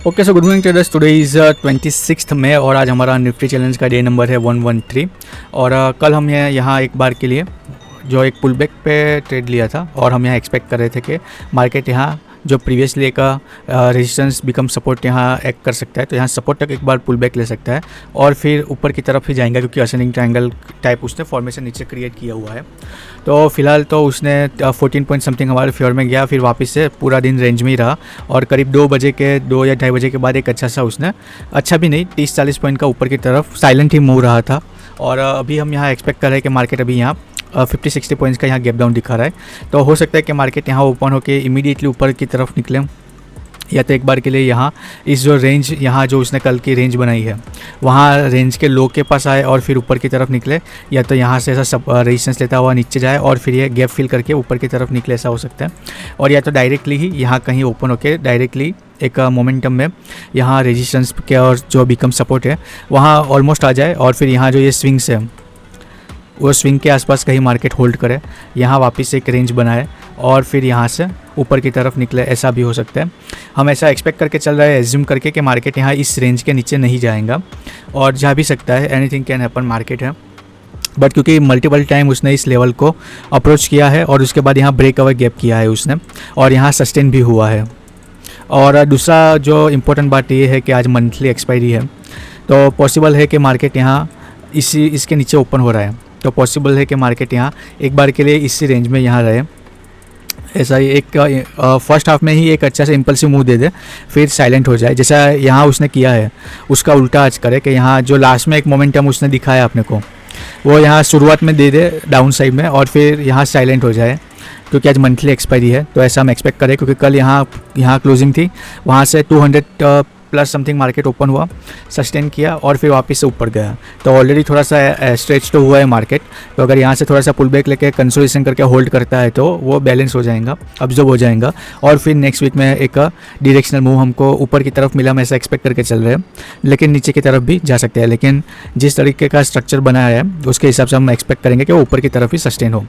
Okay, so good morning traders. Today is 26 मई और आज हमारा निफ्टी चैलेंज का डे नंबर है 113। और कल हम यहाँ एक बार के लिए जो एक पुल बैक पे ट्रेड लिया था और हम यहाँ एक्सपेक्ट कर रहे थे कि मार्केट यहाँ जो प्रीवियसली एक रेजिस्टेंस बिकम सपोर्ट यहाँ एक्ट कर सकता है, तो यहाँ सपोर्ट तक एक बार पुल बैक ले सकता है और फिर ऊपर की तरफ ही जाएंगे क्योंकि असेंडिंग ट्रायंगल टाइप उसने फॉर्मेशन नीचे क्रिएट किया हुआ है। तो फिलहाल तो उसने 14 पॉइंट समथिंग हमारे फेवर में गया, फिर वापस से पूरा दिन रेंज में ही रहा और करीब 2 या ढाई बजे के बाद एक अच्छा सा उसने अच्छा भी नहीं 30-40 पॉइंट का ऊपर की तरफ साइलेंट ही मूव रहा था। और अभी हम यहाँ एक्सपेक्ट कर रहे हैं कि मार्केट अभी यहाँ 50-60 पॉइंट्स का यहाँ गैप डाउन दिखा रहा है, तो हो सकता है कि मार्केट यहाँ ओपन होकर इमीडिएटली ऊपर की तरफ निकले या तो एक बार के लिए यहाँ इस जो रेंज यहाँ जो उसने कल की रेंज बनाई है वहाँ रेंज के लो के पास आए और फिर ऊपर की तरफ निकले, या तो यहाँ से ऐसा सब रेजिस्टेंस लेता हुआ नीचे जाए और फिर ये गैप फिल करके ऊपर की तरफ निकले, ऐसा हो सकता है। और या तो डायरेक्टली ही यहाँ कहीं ओपन होकर डायरेक्टली एक मोमेंटम में यहाँ रेजिस्टेंस के और जो बिकम सपोर्ट है वहाँ ऑलमोस्ट आ जाए और फिर यहाँ जो ये स्विंग्स है वो स्विंग के आसपास कहीं मार्केट होल्ड करे, यहाँ वापस एक रेंज बनाए और फिर यहाँ से ऊपर की तरफ निकले, ऐसा भी हो सकता है। हम ऐसा एक्सपेक्ट करके चल रहे हैं, एज्यूम करके कि मार्केट यहाँ इस रेंज के नीचे नहीं जाएगा और जा भी सकता है, एनीथिंग कैन हैपन मार्केट है। बट क्योंकि मल्टीपल टाइम उसने इस लेवल को अप्रोच किया है और उसके बाद यहाँ ब्रेक अवे गैप किया है उसने और यहाँ सस्टेन भी हुआ है। और दूसरा जो इम्पोर्टेंट बात ये है कि आज मंथली एक्सपायरी है, तो पॉसिबल है कि मार्केट यहाँ इसके नीचे ओपन हो रहा है, तो पॉसिबल है कि मार्केट यहाँ एक बार के लिए इसी रेंज में यहाँ रहे। ऐसा ही एक फर्स्ट हाफ में ही एक अच्छा सा इम्पल्सिव मूव दे दे फिर साइलेंट हो जाए, जैसा यहाँ उसने किया है उसका उल्टा आज करे कि यहाँ जो लास्ट में एक मोमेंटम उसने दिखाया अपने को वो यहाँ शुरुआत में दे दे डाउन साइड में और फिर यहाँ साइलेंट हो जाए, क्योंकि आज मंथली एक्सपायरी है। तो ऐसा हम एक्सपेक्ट करें क्योंकि कल यहाँ क्लोजिंग थी, वहाँ से 200 प्लस समथिंग मार्केट ओपन हुआ, सस्टेन किया और फिर वापस से ऊपर गया, तो ऑलरेडी थोड़ा सा स्ट्रेच तो हुआ है मार्केट। तो अगर यहाँ से थोड़ा सा पुल बैक लेके कंसोलिडेशन करके होल्ड करता है तो वो बैलेंस हो जाएगा, अब्जॉर्ब हो जाएगा और फिर नेक्स्ट वीक में एक डायरेक्शनल मूव हमको ऊपर की तरफ मिला, हम ऐसा एक्सपेक्ट करके चल रहे हैं, लेकिन नीचे की तरफ भी जा सकते हैं। लेकिन जिस तरीके का स्ट्रक्चर बनाया है उसके हिसाब से हम एक्सपेक्ट करेंगे कि वो ऊपर की तरफ ही सस्टेन हो।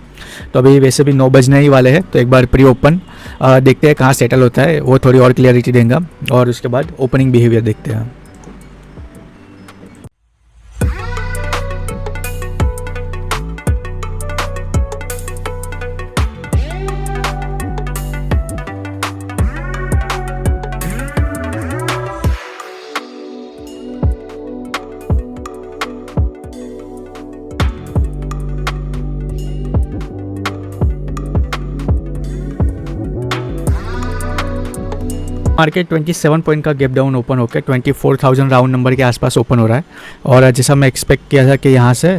तो अभी वैसे भी 9 बजने ही वाले हैं, तो एक बार प्री ओपन देखते हैं कहाँ सेटल होता है, वो थोड़ी और क्लियरिटी देगा और उसके बाद ओपनिंग बिहेवियर देखते हैं। मार्केट 27 पॉइंट का गैप डाउन ओपन होकर 24,000 राउंड नंबर के आसपास ओपन हो रहा है और जैसा मैं एक्सपेक्ट किया था कि यहाँ से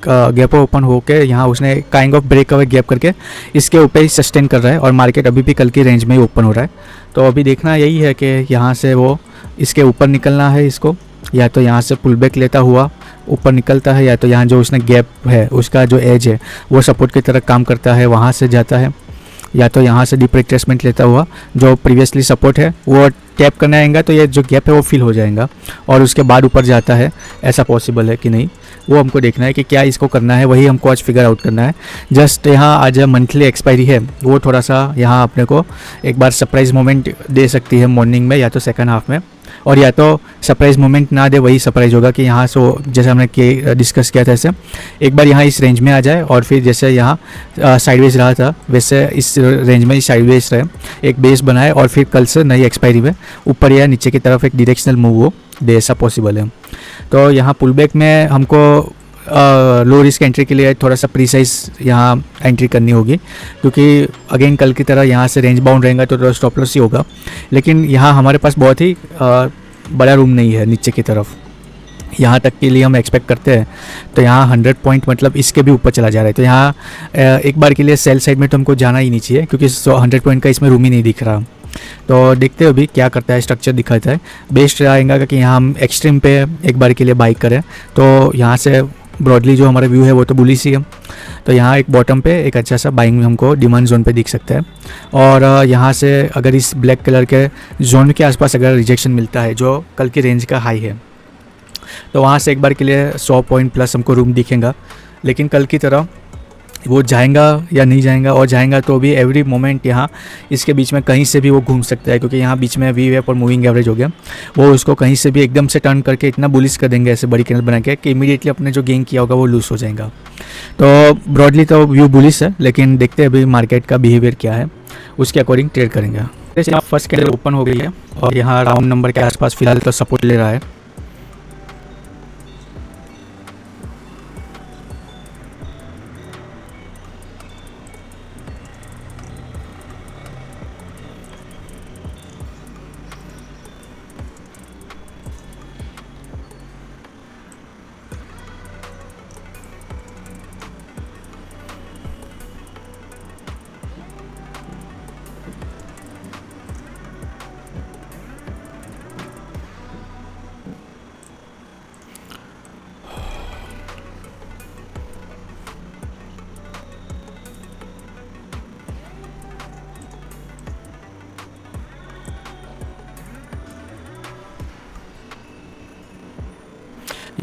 गैप ओपन होकर यहाँ उसने kind of break away gap करके इसके ऊपर ही सस्टेन कर रहा है और मार्केट अभी भी कल की रेंज में ही ओपन हो रहा है। तो अभी देखना यही है कि यहाँ से वो इसके ऊपर निकलना है इसको, या तो यहाँ से पुल बैक लेता हुआ ऊपर निकलता है, या तो यहाँ जो उसने गैप है उसका जो एज है वो सपोर्ट की तरह काम करता है वहाँ से जाता है, या तो यहाँ से डीप रिट्रेसमेंट लेता हुआ जो प्रीवियसली सपोर्ट है वो टैप करने आएगा, तो ये जो गैप है वो फिल हो जाएगा और उसके बाद ऊपर जाता है, ऐसा पॉसिबल है कि नहीं वो हमको देखना है कि क्या इसको करना है, वही हमको आज फिगर आउट करना है। जस्ट यहाँ आज मंथली एक्सपायरी है, वो थोड़ा सा यहाँ अपने को एक बार सरप्राइज मोमेंट दे सकती है मॉर्निंग में या तो सेकंड हाफ में, और या तो सरप्राइज मोमेंट ना दे वही सरप्राइज होगा कि यहाँ से जैसे हमने डिस्कस किया था ऐसे एक बार यहाँ इस रेंज में आ जाए और फिर जैसे यहाँ साइडवेज रहा था वैसे इस रेंज में ही साइडवेज रहे, एक बेस बनाए और फिर कल से नई एक्सपायरी में ऊपर या नीचे की तरफ एक डायरेक्शनल मूव हो दे, ऐसा पॉसिबल है। तो यहाँ पुल बैक में हमको लो रिस्क एंट्री के लिए थोड़ा सा प्रीसाइज यहाँ एंट्री करनी होगी, क्योंकि अगेन कल की तरह यहाँ से रेंज बाउंड रहेगा तो स्टॉप लॉस ही होगा, लेकिन यहाँ हमारे पास बहुत ही बड़ा रूम नहीं है नीचे की तरफ, यहाँ तक के लिए हम एक्सपेक्ट करते हैं। तो यहाँ 100 पॉइंट मतलब इसके भी ऊपर चला जा रहा है, तो यहाँ एक बार के लिए सेल साइड में तो हमको जाना ही नहीं चाहिए क्योंकि 100 पॉइंट का इसमें रूम ही नहीं दिख रहा। तो देखते हैं अभी क्या करता है, स्ट्रक्चर दिखाता है। बेस्ट रहेगा कि यहाँ हम एक्सट्रीम पे एक बार के लिए बाई करें, तो यहाँ से ब्रॉडली जो हमारा व्यू है वो तो बुलिश ही है, तो यहाँ एक बॉटम पे एक अच्छा सा बाइंग हमको डिमांड जोन पे दिख सकता है। और यहाँ से अगर इस ब्लैक कलर के जोन के आसपास अगर रिजेक्शन मिलता है जो कल की रेंज का हाई है, तो वहाँ से एक बार के लिए 100 पॉइंट प्लस हमको रूम दिखेगा, लेकिन कल की तरह वो जाएगा या नहीं जाएगा, और जाएगा तो भी एवरी मोमेंट यहाँ इसके बीच में कहीं से भी वो घूम सकता है, क्योंकि यहाँ बीच में वी वेप और मूविंग एवरेज हो गया। वो उसको कहीं से भी एकदम से टर्न करके इतना बुलिश कर देंगे ऐसे बड़ी कैंडल बना के कि इमीडिएटली अपने जो गेन किया होगा वो लूज हो जाएगा। तो ब्रॉडली तो व्यू बुलिश है, लेकिन देखते हैं अभी मार्केट का बिहेवियर क्या है, उसके अकॉर्डिंग ट्रेड करेंगे। जैसे यहाँ फर्स्ट कैंडल ओपन हो गई है और यहाँ राउंड नंबर के आसपास फिलहाल तो सपोर्ट ले रहा है।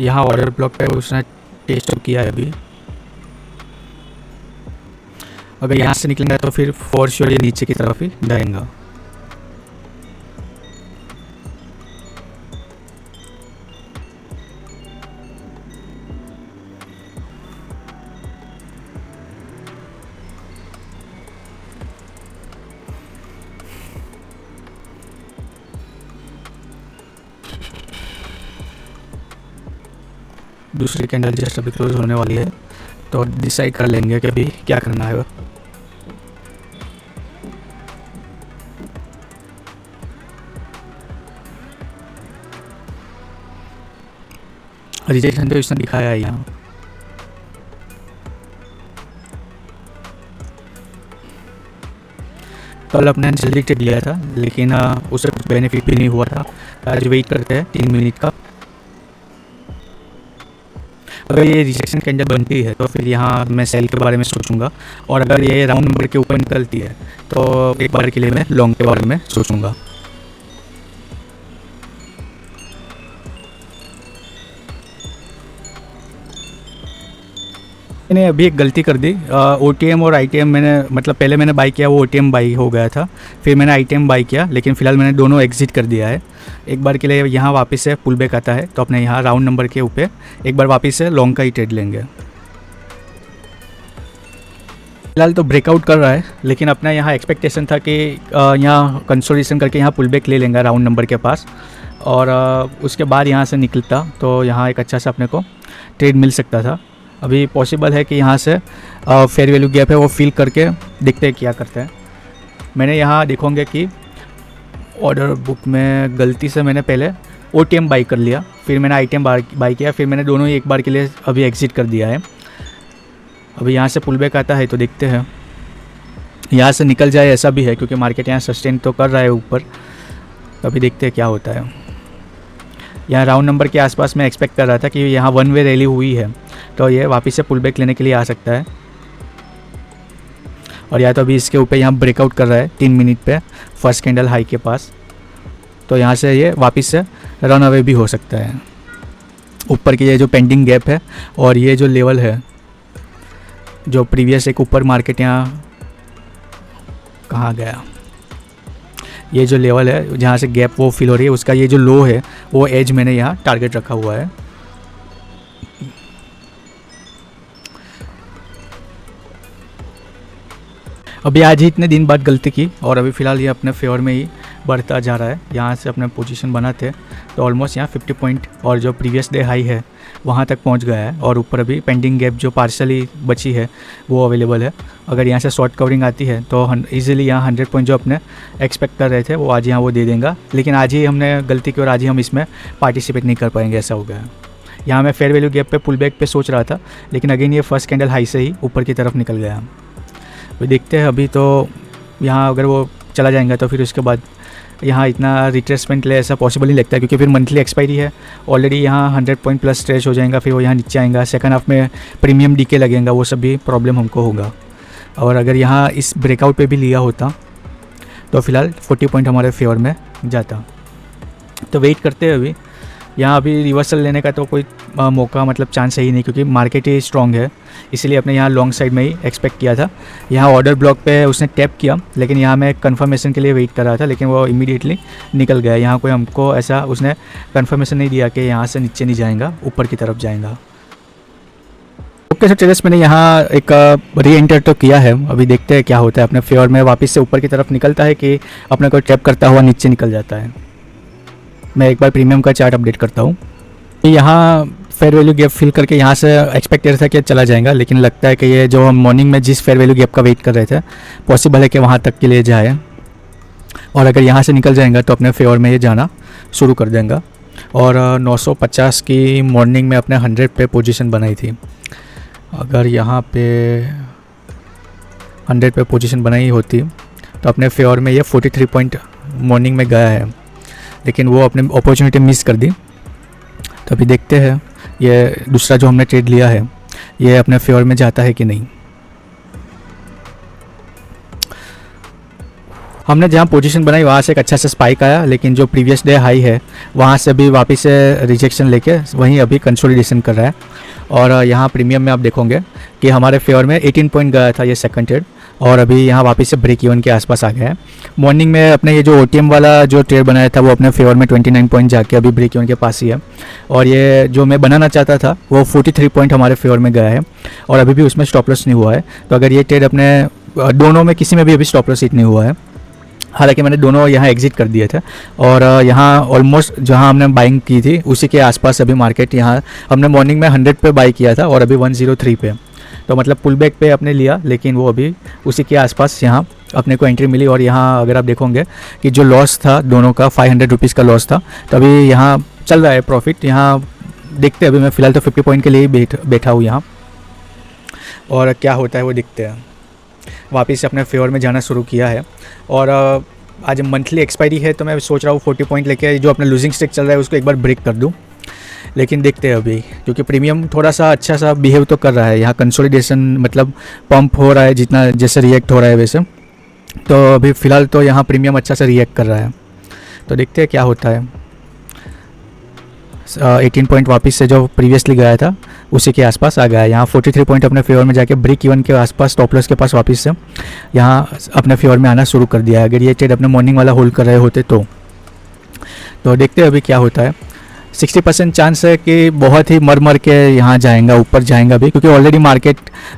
यहाँ ऑर्डर ब्लॉक पे उसने टेस्ट किया है अभी। अगर यहाँ से निकलेंगे तो फिर फॉर श्योर ये नीचे की तरफ ही जाएगा। दूसरी कैंडल जस्ट अभी क्लोज होने वाली है, तो डिसाइड कर लेंगे कि अभी क्या करना है। रिजेक्शन तो इसने दिखाया है यहाँ। कल अपने जल्दी ट्रेड लिया था, लेकिन उससे कुछ बेनिफिट भी नहीं हुआ था। आज वेट करते हैं 3 मिनट का। अगर ये रिजेक्शन कैंडल बनती है तो फिर यहाँ मैं सेल के बारे में सोचूंगा, और अगर ये राउंड नंबर के ऊपर निकलती है तो एक बार के लिए मैं लॉन्ग के बारे में सोचूंगा। मैंने अभी एक गलती कर दी। OTM और ITM मैंने, मतलब पहले मैंने बाई किया वो OTM बाई हो गया था, फिर मैंने ITM बाई किया, लेकिन फ़िलहाल मैंने दोनों एग्जिट कर दिया है। एक बार के लिए यहाँ वापस से पुल बैक आता है तो अपने यहाँ राउंड नंबर के ऊपर एक बार वापस से लॉन्ग का ही ट्रेड लेंगे। फिलहाल तो ब्रेकआउट कर रहा है, लेकिन अपना यहाँ एक्सपेक्टेशन था कि यहाँ कंसोलिडेशन करके यहाँ पुल बैक ले लेंगे राउंड नंबर के पास, और उसके बाद यहाँ से निकलता तो यहाँ एक अच्छा सा अपने को ट्रेड मिल सकता था। अभी पॉसिबल है कि यहाँ से फेयर वैल्यू गैप है वो फिल करके देखते हैं क्या करते हैं। मैंने यहाँ देखोगे कि ऑर्डर बुक में गलती से मैंने पहले OTM बाई कर लिया, फिर मैंने ITM बाई किया, फिर मैंने दोनों ही एक बार के लिए अभी एग्जिट कर दिया है। अभी यहाँ से पुल बैक आता है तो देखते हैं, यहाँ से निकल जाए ऐसा भी है, क्योंकि मार्केट यहाँ सस्टेन तो कर रहा है ऊपर। तो अभी देखते हैं क्या होता है। यहाँ राउंड नंबर के आसपास मैं एक्सपेक्ट कर रहा था कि यहाँ वन वे रैली हुई है तो ये वापस से पुल बैक लेने के लिए आ सकता है, और या तो अभी इसके ऊपर यहाँ ब्रेकआउट कर रहा है 3 मिनट पे फर्स्ट कैंडल हाई के पास, तो यहाँ से ये वापस से रन अवे भी हो सकता है। ऊपर की ये जो पेंडिंग गैप है और ये जो लेवल है जो प्रीवियस एक ऊपर मार्केट यहाँ कहाँ गया, ये जो लेवल है जहाँ से गैप वो फिल हो रही है उसका ये जो लो है वो एज मैंने यहाँ टारगेट रखा हुआ है। अभी आज ही इतने दिन बाद गलती की और अभी फ़िलहाल ये अपने फेवर में ही बढ़ता जा रहा है। यहाँ से अपने पोजीशन बनाते तो ऑलमोस्ट यहाँ 50 पॉइंट और जो प्रीवियस डे हाई है वहाँ तक पहुँच गया है, और ऊपर अभी पेंडिंग गैप जो पार्शली बची है वो अवेलेबल है। अगर यहाँ से शॉर्ट कवरिंग आती है तो ईजिली यहाँ 100 पॉइंट जो अपने एक्सपेक्ट कर रहे थे वो आज यहाँ वो दे देंगे, लेकिन आज ही हमने गलती की और आज ही हम इसमें पार्टिसिपेट नहीं कर पाएंगे, ऐसा हो गया। यहाँ मैं फेयर वैल्यू गैप पे पुल बैक पे सोच रहा था, लेकिन अगेन ये फर्स्ट कैंडल हाई से ही ऊपर की तरफ निकल गया। तो देखते हैं अभी तो यहाँ अगर वो चला जाएगा तो फिर उसके बाद यहाँ इतना रिट्रेसमेंट ले ऐसा पॉसिबल नहीं लगता है, क्योंकि फिर मंथली एक्सपायरी है ऑलरेडी। यहाँ 100 पॉइंट प्लस स्ट्रेच हो जाएगा, फिर वो यहाँ नीचे आएगा, सेकंड हाफ में प्रीमियम डीके लगेगा, वो सब भी प्रॉब्लम हमको होगा। और अगर यहाँ इस ब्रेकआउट पे भी लिया होता तो फिलहाल 40 पॉइंट हमारे फेवर में जाता। तो वेट करते हैं अभी। यहाँ अभी रिवर्सल लेने का तो कोई मौका मतलब चांस है ही नहीं, क्योंकि मार्केट ही स्ट्रॉन्ग है, इसीलिए अपने यहाँ लॉन्ग साइड में ही एक्सपेक्ट किया था। यहाँ ऑर्डर ब्लॉक पे उसने टैप किया, लेकिन यहाँ मैं कंफर्मेशन के लिए वेट कर रहा था, लेकिन वो इमीडिएटली निकल गया। यहाँ कोई हमको ऐसा उसने कंफर्मेशन नहीं दिया कि यहाँ से नीचे नहीं जाएगा, ऊपर की तरफ जाएगा। ओके सर ट्रेडर्स, मैंने यहाँ एक री एंटर तो किया है, अभी देखते हैं क्या होता है। अपने फेवर में वापस से ऊपर की तरफ निकलता है कि अपने को टैप करता हुआ नीचे निकल जाता है। मैं एक बार प्रीमियम का चार्ट अपडेट करता हूँ। यहाँ फेयर वैल्यू गैप फिल करके यहाँ से एक्सपेक्टेड था कि चला जाएगा, लेकिन लगता है कि ये जो हम मॉर्निंग में जिस फेयर वैल्यू गैप का वेट कर रहे थे, पॉसिबल है कि वहाँ तक के लिए जाए, और अगर यहाँ से निकल जाएगा तो अपने फेवर में ये जाना शुरू कर देगा। और 950 की मॉर्निंग में अपने 100 पे पोजीशन बनाई थी। अगर यहाँ पे 100 पे पोजीशन बनाई होती तो अपने फेवर में ये 43 पॉइंट मॉर्निंग में गया है, लेकिन वो अपने अपॉर्चुनिटी मिस कर दी। तो अभी देखते हैं ये दूसरा जो हमने ट्रेड लिया है ये अपने फेवर में जाता है कि नहीं। हमने जहाँ पोजीशन बनाई वहाँ से एक अच्छा सा स्पाइक आया, लेकिन जो प्रीवियस डे हाई है वहाँ से अभी वापस से रिजेक्शन लेके वहीं अभी कंसोलिडेशन कर रहा है। और यहाँ प्रीमियम में आप देखोगे कि हमारे फेवर में 18 पॉइंट गया था ये सेकंड ट्रेड, और अभी यहाँ वापस से ब्रेक इवन के आसपास आ गया है। मॉर्निंग में अपने ये जो OTM वाला जो ट्रेड बनाया था वो अपने फेवर में 29 पॉइंट जाके अभी ब्रेक इवन के पास ही है, और ये जो मैं बनाना चाहता था वो 43 पॉइंट हमारे फेवर में गया है, और अभी भी उसमें स्टॉप लॉस नहीं हुआ है। तो अगर ये ट्रेड अपने दोनों में किसी में भी अभी स्टॉप लॉस हिट नहीं हुआ है, हालांकि मैंने दोनों यहाँ एग्जिट कर दिए थे, और यहाँ ऑलमोस्ट जहाँ हमने बाइंग की थी उसी के आसपास अभी मार्केट, यहाँ हमने मॉर्निंग में 100 पे बाई किया था और अभी 103 पे, तो मतलब पुल बैक पे अपने लिया, लेकिन वो अभी उसी के आसपास यहाँ अपने को एंट्री मिली। और यहाँ अगर आप देखोगे कि जो लॉस था दोनों का 500 रुपीज़ का लॉस था, तो अभी यहाँ चल रहा है प्रॉफिट। यहाँ देखते हैं, अभी मैं फ़िलहाल तो 50 पॉइंट के लिए ही बैठा हूँ यहाँ, और क्या होता है वो देखते हैं। वापस से अपने फेवर में जाना शुरू किया है, और आज मंथली एक्सपायरी है, तो मैं सोच रहा हूँ 40 पॉइंट लेके जो अपना लूजिंग स्ट्रिक चल रहा है उसको एक बार ब्रेक कर दूँ, लेकिन देखते हैं अभी, क्योंकि प्रीमियम थोड़ा सा अच्छा सा बिहेव तो कर रहा है। यहाँ कंसोलिडेशन मतलब पंप हो रहा है, जितना जैसे रिएक्ट हो रहा है वैसे, तो अभी फ़िलहाल तो यहाँ प्रीमियम अच्छा से रिएक्ट कर रहा है, तो देखते हैं क्या होता है। 18 पॉइंट वापस से जो प्रीवियसली गया था उसी के आसपास आ गया है। यहाँ 43 पॉइंट अपने फेवर में जाके ब्रेक इवन के आसपास स्टॉप लॉस के पास वापस से यहाँ अपने फेवर में आना शुरू कर दिया है। अगर ये ट्रेड अपने मॉर्निंग वाला होल्ड कर रहे होते तो देखते हैं अभी क्या होता है। 60% चांस है कि बहुत ही मर के यहाँ जाएगा, ऊपर जाएगा भी, क्योंकि ऑलरेडी मार्केट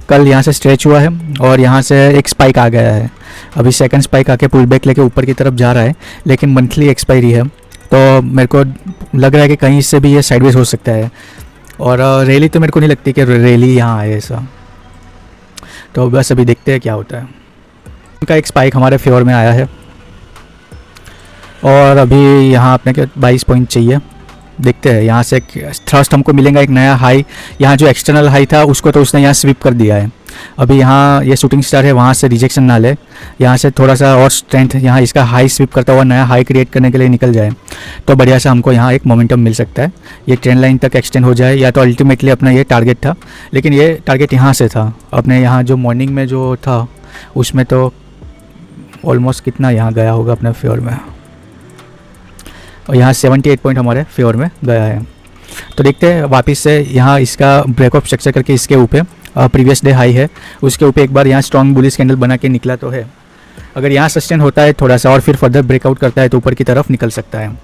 कल यहाँ से स्ट्रेच हुआ है और यहाँ से एक स्पाइक आ गया है। अभी सेकंड स्पाइक आके पुल बैक लेके ऊपर की तरफ जा रहा है, लेकिन मंथली एक्सपायरी है, तो मेरे को लग रहा है कि कहीं से भी ये साइडवेज हो सकता है। और रैली तो मेरे को नहीं लगती कि रैली यहाँ आए ऐसा, तो बस अभी देखते हैं क्या होता है। उनका एक स्पाइक हमारे फेवर में आया है, और अभी यहाँ अपने के 22 पॉइंट चाहिए। देखते हैं यहाँ से थ्रस्ट हमको मिलेगा, एक नया हाई। यहाँ जो एक्सटर्नल हाई था उसको तो उसने यहाँ स्वीप कर दिया है। अभी यहाँ ये शूटिंग स्टार है, वहाँ से रिजेक्शन ना ले, यहाँ से थोड़ा सा और स्ट्रेंथ, यहाँ इसका हाई स्वीप करता हुआ नया हाई क्रिएट करने के लिए निकल जाए तो बढ़िया सा हमको यहाँ एक मोमेंटम मिल सकता है। ये ट्रेंड लाइन तक एक्सटेंड हो जाए, या तो अल्टीमेटली अपना ये टारगेट था, लेकिन ये टारगेट यहाँ से था अपने, यहाँ जो मॉर्निंग में जो था उसमें तो ऑलमोस्ट कितना यहाँ गया होगा अपने फेवर में, और यहाँ 78 पॉइंट हमारे फेवर में गया है। तो देखते हैं वापस से यहाँ इसका ब्रेकअप स्ट्रक्चर करके इसके ऊपर प्रीवियस डे हाई है उसके ऊपर एक बार यहाँ स्ट्रॉन्ग बुलिश कैंडल बना के निकला तो है। अगर यहाँ सस्टेन होता है थोड़ा सा और फिर फर्दर ब्रेकआउट करता है तो ऊपर की तरफ निकल सकता है।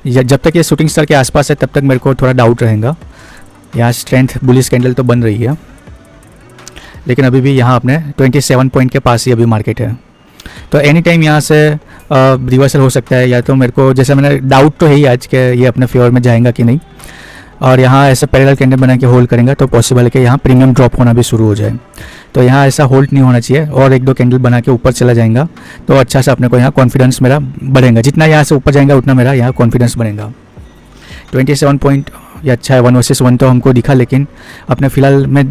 जब तक ये शूटिंग स्टार के आसपास है तब तक मेरे को थोड़ा डाउट रहेगा। यहाँ स्ट्रेंथ बुलिश कैंडल तो बन रही है, लेकिन अभी भी यहाँ अपने 27 पॉइंट के पास ही अभी मार्केट है, तो एनी टाइम यहाँ से रिवर्सल हो सकता है। या तो मेरे को जैसे मैंने डाउट तो है ही आज के ये अपने फेवर में जाएगा कि नहीं, और यहाँ ऐसा पैरेलल कैंडल बना के होल्ड करेंगे तो पॉसिबल है कि यहाँ प्रीमियम ड्रॉप होना भी शुरू हो जाए। तो यहाँ ऐसा होल्ड नहीं होना चाहिए, और एक दो कैंडल बना के ऊपर चला जाएगा तो अच्छा सा अपने को यहाँ कॉन्फिडेंस मेरा बढ़ेगा। जितना यहाँ से ऊपर जाएगा उतना मेरा यहाँ कॉन्फिडेंस बनेगा। 27 पॉइंट ये अच्छा है, 1 वर्सेस 1 तो हमको दिखा, लेकिन अपने फ़िलहाल मैं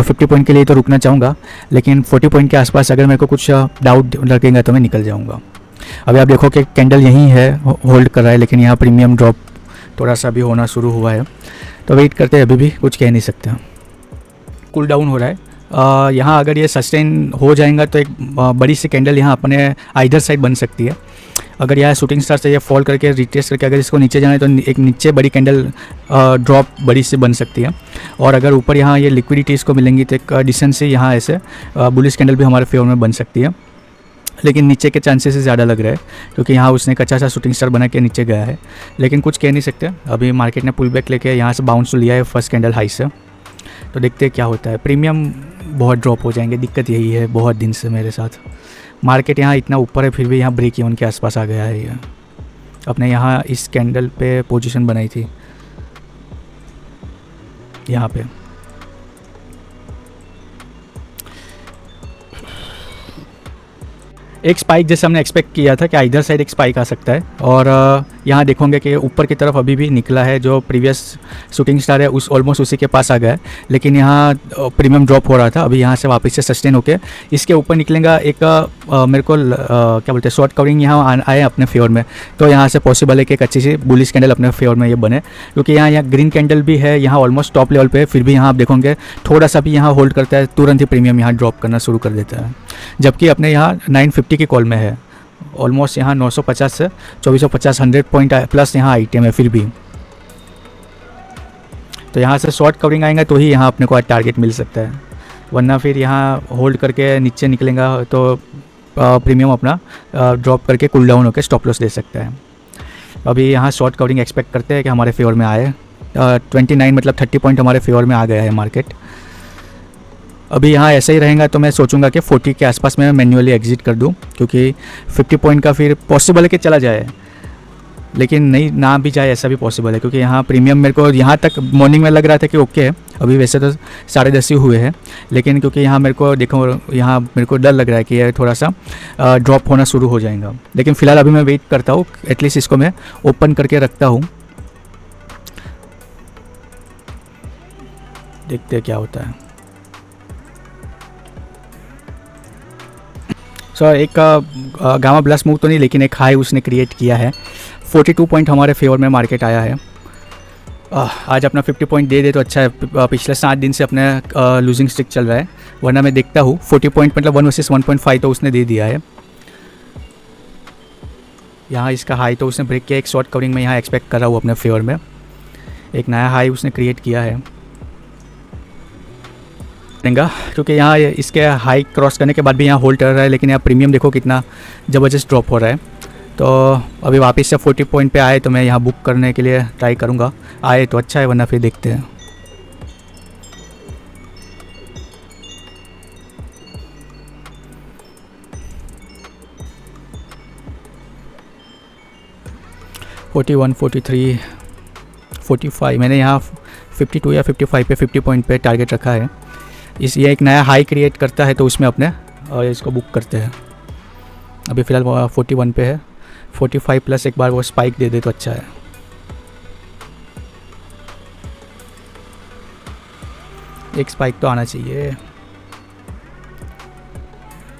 50 पॉइंट के लिए तो रुकना चाहूँगा, लेकिन 40 पॉइंट के आसपास अगर मेरे को कुछ डाउट लगेगा तो मैं निकल जाऊँगा। अभी आप देखो कि कैंडल यहीं है, होल्ड कर रहा है, लेकिन यहाँ प्रीमियम ड्रॉप थोड़ा सा भी होना शुरू हुआ है, तो वेट करते हैं, अभी भी कुछ कह नहीं सकते। कूल डाउन हो रहा है, यहाँ अगर ये सस्टेन हो जाएगा तो एक बड़ी सी कैंडल यहाँ अपने आइदर साइड बन सकती है। अगर यहाँ शूटिंग स्टार से ये फॉल करके रिट्रेस करके अगर इसको नीचे जाना है तो एक नीचे बड़ी कैंडल ड्रॉप बड़ी सी बन सकती है। और अगर ऊपर यहाँ ये लिक्विडिटी इसको मिलेंगी तो एक डिसेंट से यहाँ ऐसे बुलिश कैंडल भी हमारे फेवर में बन सकती है। लेकिन नीचे के चांसेस ज़्यादा लग रहा है क्योंकि यहाँ उसने एक अच्छा सा शूटिंग स्टार बना के नीचे गया है। लेकिन कुछ कह नहीं सकते, अभी मार्केट ने पुल बैक लेके यहाँ से बाउंस लिया है फर्स्ट कैंडल हाई से। तो देखते हैं क्या होता है। प्रीमियम बहुत ड्रॉप हो जाएंगे, दिक्कत यही है बहुत दिन से मेरे साथ। मार्केट यहाँ इतना ऊपर है फिर भी यहाँ ब्रेक इवन के आसपास आ गया है। ये अपने यहाँ इस कैंडल पे पोजीशन बनाई थी यहाँ पे। एक स्पाइक जैसे हमने एक्सपेक्ट किया था कि इधर साइड एक स्पाइक आ सकता है। और यहाँ देखोगे कि ऊपर की तरफ अभी भी निकला है, जो प्रीवियस शूटिंग स्टार है उस ऑलमोस्ट उसी के पास आ गया है। लेकिन यहाँ प्रीमियम ड्रॉप हो रहा था, अभी यहाँ से वापस से सस्टेन होके इसके ऊपर निकलेगा। एक मेरे को क्या बोलते हैं शॉर्ट कवरिंग यहाँ आए अपने फेवर में, तो यहाँ से पॉसिबल है कि एक अच्छी सी बुलिश कैंडल अपने फेवर में ये बने। क्योंकि यहाँ ग्रीन कैंडल भी है, यहाँ ऑलमोस्ट टॉप लेवल पे है, फिर भी यहाँ आप देखोगे थोड़ा सा भी यहाँ होल्ड करता है तुरंत ही प्रीमियम यहाँ ड्रॉप करना शुरू कर देता है। जबकि अपने यहाँ 950 की कॉल में है, ऑलमोस्ट यहाँ 950 से 2450 100 पॉइंट प्लस यहाँ आइटम है फिर भी। तो यहाँ से शॉर्ट कवरिंग आएगा तो ही यहाँ अपने को टारगेट मिल सकता है, वरना फिर यहाँ होल्ड करके नीचे निकलेगा तो प्रीमियम अपना ड्रॉप करके कूल डाउन होकर स्टॉप लॉस दे सकता है। अभी यहाँ शॉर्ट कवरिंग एक्सपेक्ट करते हैं कि हमारे फेवर में आए। 29 मतलब 30 पॉइंट हमारे फेवर में आ गया है मार्केट। अभी यहाँ ऐसा ही रहेगा तो मैं सोचूंगा कि 40 के आसपास मैं मैन्युअली एग्जिट कर दूं, क्योंकि 50 पॉइंट का फिर पॉसिबल है कि चला जाए, लेकिन नहीं ना भी जाए ऐसा भी पॉसिबल है। क्योंकि यहाँ प्रीमियम मेरे को यहाँ तक मॉर्निंग में लग रहा था कि ओके है, अभी वैसे तो 10:30 ही हुए हैं, लेकिन क्योंकि यहाँ मेरे को देखो यहाँ मेरे को डर लग रहा है कि ये थोड़ा सा ड्रॉप होना शुरू हो जाएगा। लेकिन फ़िलहाल अभी मैं वेट करता हूँ, एटलीस्ट इसको मैं ओपन करके रखता हूँ, देखते हैं क्या होता है। एक गामा ब्लास्ट मूव तो नहीं, लेकिन एक हाई उसने क्रिएट किया है। 42 पॉइंट हमारे फेवर में मार्केट आया है। आज अपना 50 पॉइंट दे दे तो अच्छा है। पिछले 7 दिन से अपने लूजिंग स्ट्रिक चल रहा है, वरना मैं देखता हूँ 40 पॉइंट मतलब 1 वर्सेस 1.5 तो उसने दे दिया है। यहाँ इसका हाई तो उसने ब्रेक किया, एक शॉर्ट कवरिंग में यहाँ एक्सपेक्ट कर रहा हूँ अपने फेवर में। एक नया हाई उसने क्रिएट किया है क्योंकि यहाँ इसके हाई क्रॉस करने के बाद भी यहाँ होल्ड कर रहा है, लेकिन यहाँ प्रीमियम देखो कितना ज़बरदस्त ड्रॉप हो रहा है। तो अभी वापस से 40 पॉइंट पे आए तो मैं यहाँ बुक करने के लिए ट्राई करूँगा, आए तो अच्छा है, वरना फिर देखते हैं। $41, $43, $45 मैंने यहाँ 52 या 55 पे 50 पॉइंट पे टारगेट रखा है। ये एक नया हाई क्रिएट करता है तो उसमें अपने इसको बुक करते हैं। अभी फ़िलहाल 41 पे है, 45 प्लस एक बार वो स्पाइक दे दे तो अच्छा है। एक स्पाइक तो आना चाहिए,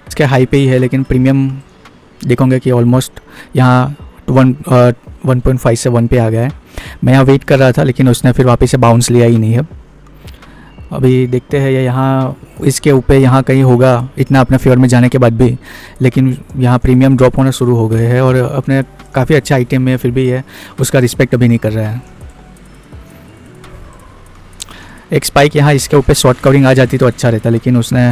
इसके हाई पे ही है, लेकिन प्रीमियम देखोगे कि ऑलमोस्ट यहाँ 1.5 से 1 पे आ गया है। मैं यहाँ वेट कर रहा था, लेकिन उसने फिर वापस से बाउंस लिया ही नहीं है। अभी देखते हैं ये यहाँ इसके ऊपर यहाँ कहीं होगा इतना अपने फेवर में जाने के बाद भी, लेकिन यहाँ प्रीमियम ड्रॉप होना शुरू हो गए हैं और अपने काफ़ी अच्छा आइटम में फिर भी है उसका रिस्पेक्ट अभी नहीं कर रहा है। एक स्पाइक यहाँ इसके ऊपर शॉर्ट कवरिंग आ जाती तो अच्छा रहता, लेकिन उसने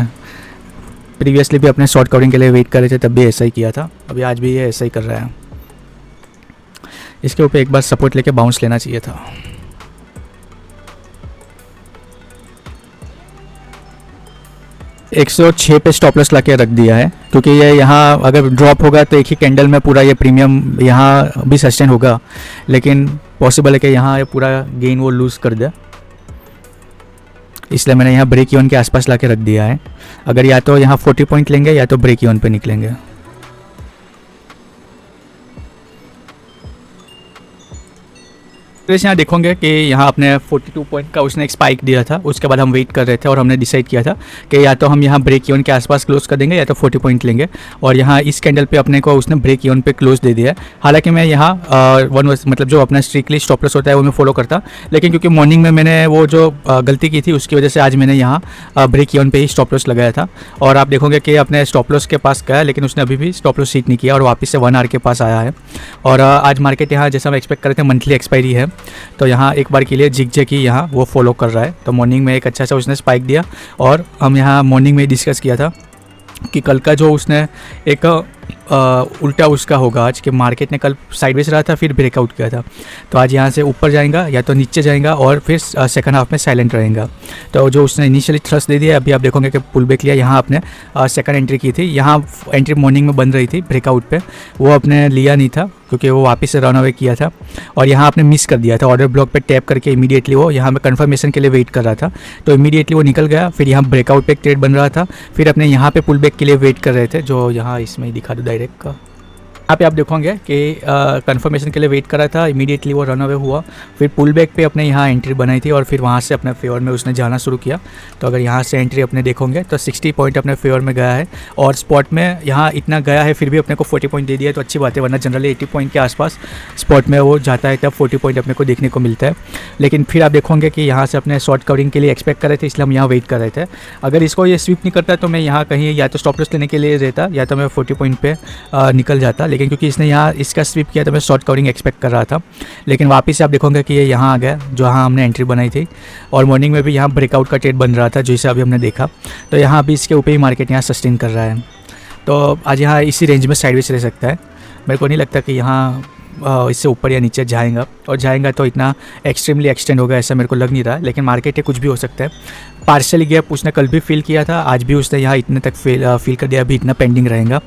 प्रीवियसली भी अपने शॉर्ट कवरिंग के लिए वेट कर रहे थे तब भी ऐसा ही किया था, अभी आज भी ये ऐसा ही कर रहा है। इसके ऊपर एक बार सपोर्ट लेके बाउंस लेना चाहिए था। $106 पे स्टॉप लॉस लाके रख दिया है, क्योंकि ये यहाँ अगर ड्रॉप होगा तो एक ही कैंडल में पूरा ये प्रीमियम यहाँ भी सस्टेन होगा, लेकिन पॉसिबल है कि यहाँ ये पूरा गेन वो लूज़ कर दे, इसलिए मैंने यहाँ ब्रेक इवन के आसपास लाके रख दिया है। अगर या तो यहाँ 40 पॉइंट लेंगे या तो ब्रेक इवन पे निकलेंगे। जैसे यहाँ देखोगे कि यहाँ अपने 42 पॉइंट का उसने एक स्पाइक दिया था, उसके बाद हम वेट कर रहे थे और हमने डिसाइड किया था कि या तो हम यहाँ ब्रेक इवन के आसपास क्लोज कर देंगे या तो 40 पॉइंट लेंगे। और यहाँ इस कैंडल पे अपने को उसने ब्रेक इवन पे क्लोज दे दिया है। हालांकि मैं यहाँ मतलब जो अपना स्ट्रिक्टली स्टॉप लॉस होता है वो मैं फॉलो करता, लेकिन क्योंकि मॉर्निंग में मैंने वो जो गलती की थी उसकी वजह से आज मैंने यहाँ ब्रेक इवन पे ही स्टॉप लॉस लगाया था। और आप देखोगे कि अपने स्टॉप लॉस के पास गया, लेकिन उसने अभी भी स्टॉप लॉस सीट नहीं किया और वापस से 1 आवर के पास आया है। और आज मार्केट यहाँ जैसा हम एक्सपेक्ट कर रहे थे मंथली एक्सपायरी है, तो यहाँ एक बार के लिए जिग की यहाँ वो फॉलो कर रहा है। तो मॉर्निंग में एक अच्छा सा उसने स्पाइक दिया और हम यहाँ मॉर्निंग में डिस्कस किया था कि कल का जो उसने एक उल्टा उसका होगा आज कि मार्केट ने कल साइडवेज रहा था फिर ब्रेकआउट किया था, तो आज यहाँ से ऊपर जाएगा या तो नीचे जाएगा और फिर सेकंड हाफ में साइलेंट रहेगा। तो जो उसने इनिशियली थ्रस्ट दे दिया, अभी आप देखोगे कि पुल बैक लिया। यहाँ आपने सेकंड एंट्री की थी, यहाँ एंट्री मॉर्निंग में बन रही थी ब्रेकआउट पे, वो आपने लिया नहीं था क्योंकि वो वापस से रन अवे किया था और यहाँ आपने मिस कर दिया था। ऑर्डर ब्लॉक पे टैप करके इमीडिएटली वो यहाँ पे कंफर्मेशन के लिए वेट कर रहा था, तो इमीडिएटली वो निकल गया। फिर यहाँ ब्रेकआउट पे एक ट्रेड बन रहा था, फिर अपने यहाँ पे पुल बैक के लिए वेट कर रहे थे, जो यहाँ इसमें दिखा दो डायरेक्ट का। यहाँ पे आप देखोगे कि कंफर्मेशन के लिए वेट कर रहा था, इमीडिएटली वो रन अवे हुआ। फिर पुल बैक पे अपने यहाँ एंट्री बनाई थी और फिर वहाँ से अपने फेवर में उसने जाना शुरू किया। तो अगर यहाँ से एंट्री अपने देखोगे तो 60 पॉइंट अपने फेवर में गया है और स्पॉट में यहाँ इतना गया है फिर भी अपने को 40 पॉइंट दे दिया है, तो अच्छी बात है। वरना जनरली 80 पॉइंट के आसपास स्पॉट में वो जाता है तब 40 पॉइंट अपने को देखने को मिलता है। लेकिन फिर आप देखोगे कि यहाँ से अपने शॉर्ट कवरिंग के लिए एक्सपेक्ट कर रहे थे, इसलिए हम यहाँ वेट कर रहे थे। अगर इसको ये स्वीप नहीं करता तो मैं यहाँ कहीं या तो स्टॉप लॉस लेने के लिए रहता या तो मैं 40 पॉइंट पे निकल जाता, लेकिन क्योंकि इसने यहाँ इसका स्वीप किया तो मैं शॉर्ट कवरिंग एक्सपेक्ट कर रहा था। लेकिन वापस से आप देखोगे कि ये यहाँ आ गया जहाँ हमने एंट्री बनाई थी और मॉर्निंग में भी यहाँ ब्रेकआउट का ट्रेड बन रहा था जैसे अभी हमने देखा। तो यहाँ अभी इसके ऊपर ही मार्केट यहाँ सस्टेन कर रहा है, तो आज यहाँ इसी रेंज में साइडवेज रह सकता है। मेरे को नहीं लगता कि यहाँ इससे ऊपर या नीचे जाएगा, और जाएगा तो इतना एक्सट्रीमली एक्सटेंड होगा ऐसा मेरे को लग नहीं रहा। लेकिन मार्केट है कुछ भी हो सकता है। पार्शियली गैप उसने कल भी फील किया था, आज भी उसने यहाँ इतने तक फील कर दिया, अभी इतना पेंडिंग रहेगा।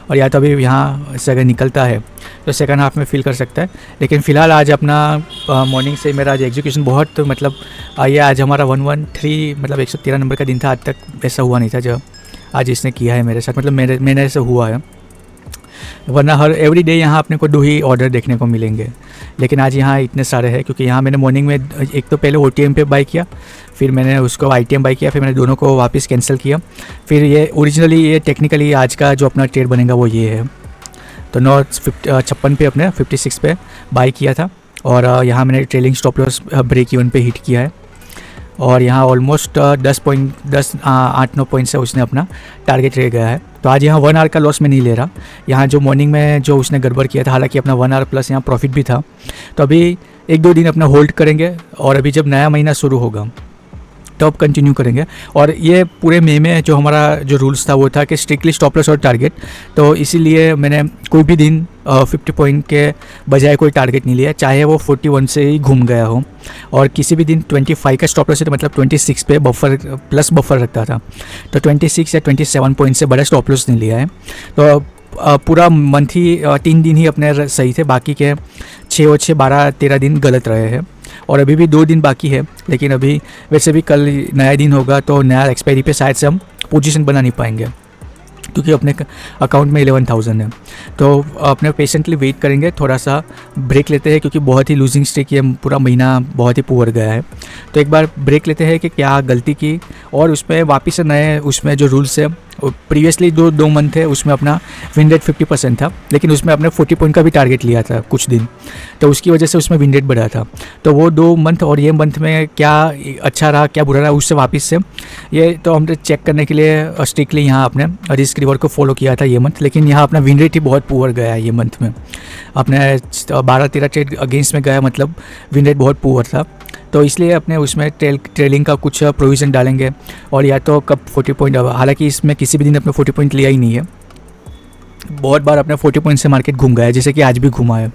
और या तो अभी यहाँ से अगर निकलता है तो सेकंड हाफ में फील कर सकता है। लेकिन फ़िलहाल आज अपना मॉर्निंग से मेरा आज एग्जीक्यूशन बहुत मतलब ये आज हमारा 113 मतलब 113 नंबर का दिन था। आज तक ऐसा हुआ नहीं था जो आज इसने किया है मेरे साथ, मतलब मेरे से हुआ है। वरना हर एवरी डे यहाँ अपने को 2 ही ऑर्डर देखने को मिलेंगे, लेकिन आज यहाँ इतने सारे हैं क्योंकि यहाँ मैंने मॉर्निंग में एक तो पहले OTM पे बाई किया, फिर मैंने उसको ITM बाई किया, फिर मैंने दोनों को वापस कैंसिल किया। फिर ये ओरिजिनली ये टेक्निकली आज का जो अपना ट्रेड बनेगा वो ये है। तो 956 पे अपने 56 पे बाई किया था और यहाँ मैंने trailing stop loss break even पे हिट किया है और यहाँ ऑलमोस्ट 8-9 पॉइंट से उसने अपना टारगेट रह गया है। तो आज यहाँ 1 आवर का लॉस में नहीं ले रहा। यहाँ जो मॉर्निंग में जो उसने गड़बड़ किया था, हालांकि अपना 1 आवर प्लस यहाँ प्रॉफिट भी था, तो अभी 1-2 दिन अपना होल्ड करेंगे और अभी जब नया महीना शुरू होगा तो अब कंटिन्यू करेंगे। और ये पूरे मई में जो हमारा जो रूल्स था वो था कि स्ट्रिक्टली स्टॉप लॉस और टारगेट, तो इसीलिए मैंने कोई भी दिन 50 पॉइंट के बजाय कोई टारगेट नहीं लिया, चाहे वो 41 से ही घूम गया हो। और किसी भी दिन 25 का स्टॉप लॉस है तो मतलब 26 पे बफर रखता था, तो 26 या 27 पॉइंट से बड़ा स्टॉप लॉस नहीं लिया है। तो पूरा मंथ ही 3 दिन ही अपने सही थे, बाकी के 6 और 6 12-13 दिन गलत रहे हैं। और अभी भी 2 दिन बाकी है, लेकिन अभी वैसे भी कल नया दिन होगा तो नया एक्सपायरी पे शायद से हम पोजीशन बना नहीं पाएंगे क्योंकि अपने अकाउंट में 11,000 है। तो अपने पेशेंटली वेट करेंगे, थोड़ा सा ब्रेक लेते हैं क्योंकि बहुत ही लूजिंग स्ट्रीक ये पूरा महीना बहुत ही पुअर गया है। तो एक बार ब्रेक लेते हैं कि क्या गलती की और उसमें वापस से नए उसमें जो रूल्स है, प्रीवियसली 2 मंथ है उसमें अपना विन रेट 50% था, लेकिन उसमें अपने 40 पॉइंट का भी टारगेट लिया था कुछ दिन, तो उसकी वजह से उसमें विन रेट बढ़ा था। तो वो 2 मंथ और ये मंथ में क्या अच्छा रहा क्या बुरा रहा उससे वापस से ये तो हमने चेक करने के लिए स्ट्रिक्टली यहाँ अपने रिस्क रिवॉर्ड को फॉलो किया था ये मंथ। लेकिन यहाँ अपना विन रेट ही बहुत पुअर गया है ये मंथ में, अपने 12-13 ट्रेड अगेंस्ट में गया, मतलब विन रेट बहुत पुअर था। तो इसलिए अपने उसमें ट्रेलिंग का कुछ प्रोविज़न डालेंगे और या तो कब 40 पॉइंट, हालांकि इसमें किसी भी दिन अपने 40 पॉइंट लिया ही नहीं है, बहुत बार अपने 40 पॉइंट से मार्केट घूम गया है, जैसे कि आज भी घुमा है।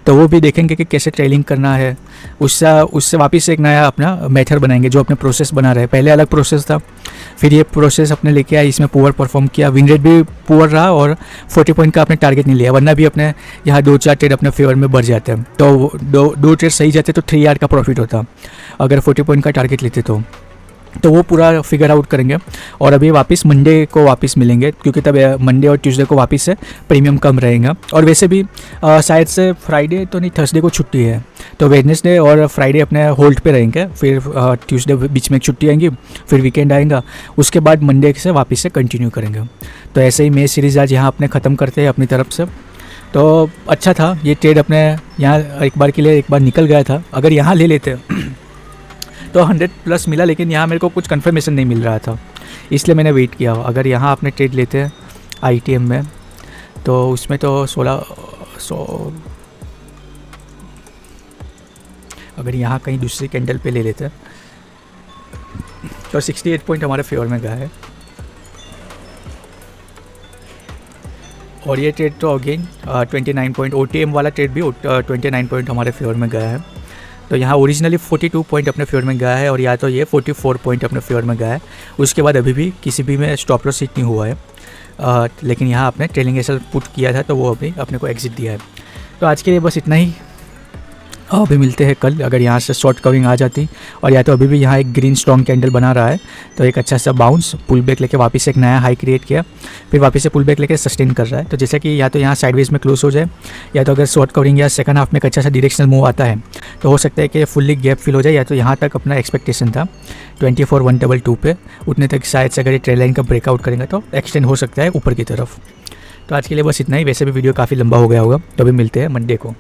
तो वो भी देखेंगे कि कैसे ट्रेलिंग करना है, उससे वापस एक नया अपना मेथड बनाएंगे जो अपने प्रोसेस बना रहे। पहले अलग प्रोसेस था, फिर ये प्रोसेस अपने लेके आए, इसमें पुअर परफॉर्म किया, विन रेट भी पुअर रहा और 40 पॉइंट का अपने टारगेट नहीं लिया, वरना भी अपने यहाँ 2-4 ट्रेड अपने फेवर में बढ़ जाते हैं। तो दो ट्रेड सही जाते तो 3 आवर का प्रॉफिट होता अगर 40 पॉइंट का टारगेट लेते तो वो पूरा फिगर आउट करेंगे। और अभी वापस मंडे को वापस मिलेंगे क्योंकि तब मंडे और ट्यूसडे को वापस से प्रीमियम कम रहेगा। और वैसे भी शायद से फ्राइडे तो नहीं, थर्सडे को छुट्टी है, तो वेडनेसडे और फ्राइडे अपने होल्ड पे रहेंगे, फिर ट्यूसडे बीच में एक छुट्टी आएंगी, फिर वीकेंड आएगा, उसके बाद मंडे से वापस से कंटिन्यू करेंगे। तो ऐसे ही मैच सीरीज़ आज यहाँ अपने ख़त्म करते हैं अपनी तरफ से। तो अच्छा था ये ट्रेड, अपने यहाँ एक बार के लिए एक बार निकल गया था। अगर यहाँ ले लेते तो 100+ मिला, लेकिन यहाँ मेरे को कुछ कंफर्मेशन नहीं मिल रहा था, इसलिए मैंने वेट किया। अगर यहाँ आपने ट्रेड लेते हैं ITM में तो उसमें तो 1600, अगर यहाँ कहीं दूसरी कैंडल पे ले लेते हैं तो 68 पॉइंट हमारे फेवर में गया है। और ये ट्रेड तो अगेन 29 पॉइंट, OTM वाला ट्रेड भी 29 पॉइंट हमारे फेवर में गया है। तो यहाँ ओरिजिनली 42 पॉइंट अपने फेवर में गया है, और या तो ये 44 पॉइंट अपने फेवर में गया है। उसके बाद अभी भी किसी भी में स्टॉप लॉस हिट नहीं हुआ है, लेकिन यहाँ आपने ट्रेलिंग एसएल पुट किया था तो वो अभी अपने को एग्जिट दिया है। तो आज के लिए बस इतना ही, अभी मिलते हैं कल। अगर यहाँ से शॉर्ट कवरिंग आ जाती, और या तो अभी भी यहाँ एक ग्रीन स्ट्रॉन्ग कैंडल बना रहा है तो एक अच्छा सा बाउंस पुल बैक लेके वापस एक नया हाई क्रिएट किया, फिर वापस से पुल बैक लेके सस्टेन कर रहा है। तो जैसे कि या तो यहाँ साइडवेज में क्लोज हो जाए, या तो अगर शॉर्ट कवरिंग या सेकंड हाफ में एक अच्छा सा डायरेक्शनल मूव आता है तो हो सकता है कि फुल्ली गैप फिल हो जाए, या तो यहाँ तक अपना एक्सपेक्टेशन था 24,122 पे, उतने तक शायद से अगर ये ट्रेल लाइन का ब्रेकआउट करेंगे तो एक्सटेंड हो सकता है ऊपर की तरफ। तो आज के लिए बस इतना ही। वैसे भी वीडियो काफ़ी लंबा हो गया होगा, तो अभी मिलते हैं मंडे को।